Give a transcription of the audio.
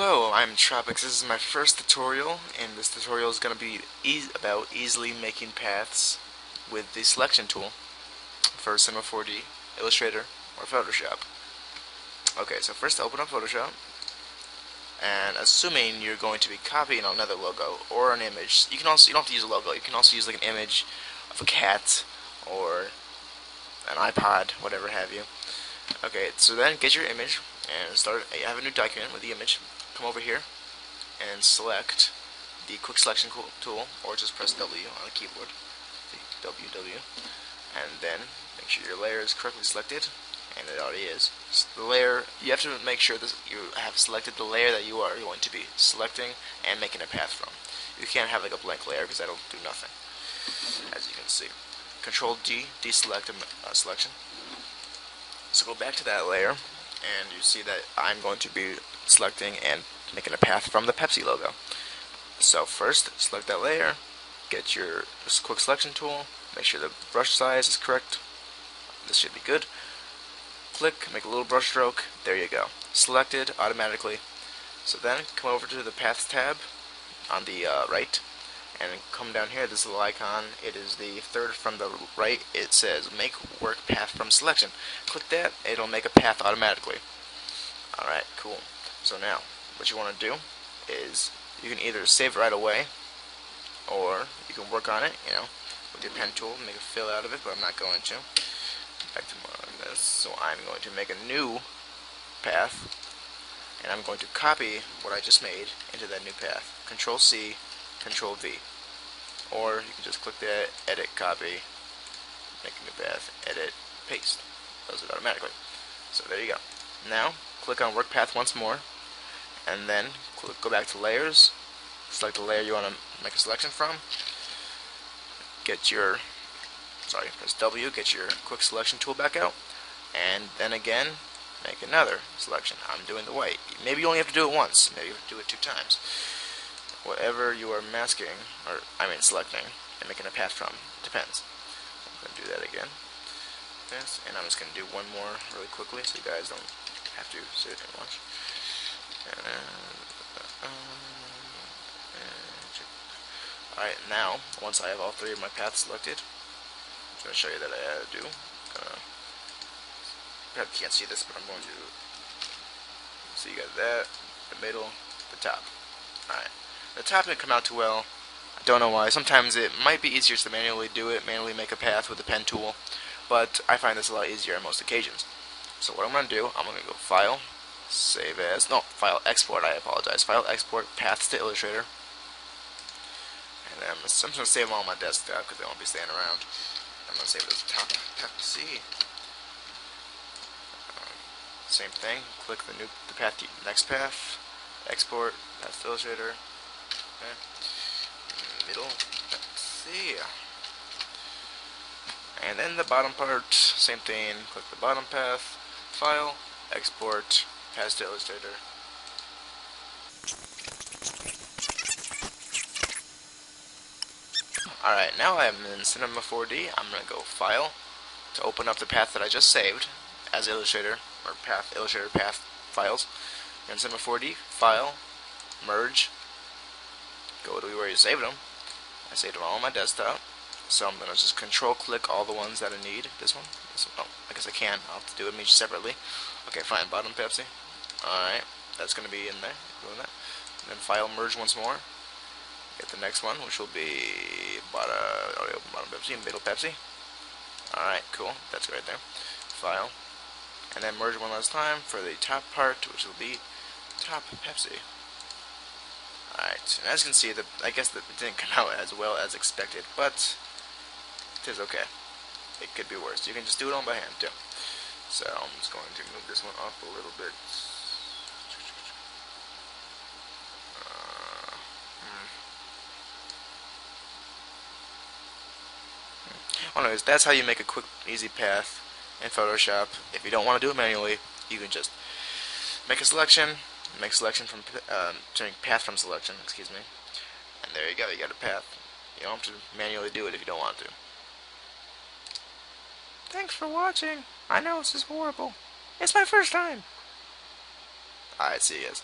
Hello, I'm Tropics. This is my first tutorial, and this tutorial is going to be about easily making paths with the selection tool for Cinema 4D, Illustrator, or Photoshop. Okay, so first open up Photoshop, and assuming you're going to be copying another logo or an image, you don't have to use a logo. You can also use like an image of a cat or an iPod, whatever have you. Okay, so then get your image and have a new document with the image. Come over here and select the quick selection tool, or just press W on the keyboard. W, and then make sure your layer is correctly selected, and it already is. So the layer, you have to make sure that you have selected the layer that you are going to be selecting and making a path from. You can't have like a blank layer because that'll do nothing, as you can see. Control D, deselect a selection. So go back to that layer, and you see that I'm going to be selecting and making a path from the Pepsi logo. So first, select that layer, get your quick selection tool, make sure the brush size is correct. This should be good. Click, make a little brush stroke, there you go. Selected automatically. So then come over to the Paths tab on the right, and come down here, this little icon, it is the third from the right. It says make work path from selection. Click that, it'll make a path automatically. Alright, cool. So now, what you want to do is, you can either save it right away, or you can work on it, with your pen tool, make a fill out of it, but I'm not going to. Back to this, so I'm going to make a new path, and I'm going to copy what I just made into that new path. Control C, Control V. Or you can just click that, edit, copy, make a new path, edit, paste. Does it automatically. So there you go. Now, click on work path once more, and then go back to layers, select the layer you want to make a selection from, press W, get your quick selection tool back out, and then again, make another selection. I'm doing the white. Maybe you only have to do it once, maybe you have to do it 2 times. Whatever you are masking, selecting, and making a path from, it depends. I'm going to do that again. This, and I'm just going to do one more really quickly so you guys don't have to sit and watch. Alright, now, once I have all 3 of my paths selected, I'm going to show you that I do. You probably can't see this, but I'm going to. So you got that, the middle, the top. Alright. The top didn't come out too well. I don't know why. Sometimes it might be easier to manually do it, manually make a path with the pen tool, but I find this a lot easier on most occasions. So what I'm going to do, I'm going to go File, Save As, File Export, I apologize. File Export, Paths to Illustrator. And then I'm just going to save them all on my desktop because they won't be staying around. I'm going to save it as top C. Same thing, click the next path, Export, Paths to Illustrator. Okay. Middle, C. And then the bottom part, same thing, click the bottom path, File, Export, Paths to Illustrator. Alright, now I'm in Cinema 4D. I'm going to go File to open up the path that I just saved as Illustrator, or Illustrator path files. You're in Cinema 4D, File, Merge, go to where you saved them. I saved them all on my desktop. So I'm going to just control click all the ones that I need. This one. Oh, I guess I can. I'll have to do it each separately. Okay, fine. Bottom Pepsi. Alright. That's going to be in there. Doing that. And then File, Merge once more. Get the next one, which will be bottom Pepsi, middle Pepsi. Alright, cool. That's right there. File. And then merge one last time for the top part, which will be top Pepsi. Alright, and as you can see, I guess that it didn't come out as well as expected, but it is okay. It could be worse. You can just do it all by hand, too. So I'm just going to move this one up a little bit. Anyways, that's how you make a quick, easy path in Photoshop. If you don't want to do it manually, you can just make a selection, make selection from path from selection, excuse me, and there you go. You got a path. You don't have to manually do it if you don't want to. Thanks for watching. I know this is horrible. It's my first time. Alright, see you guys.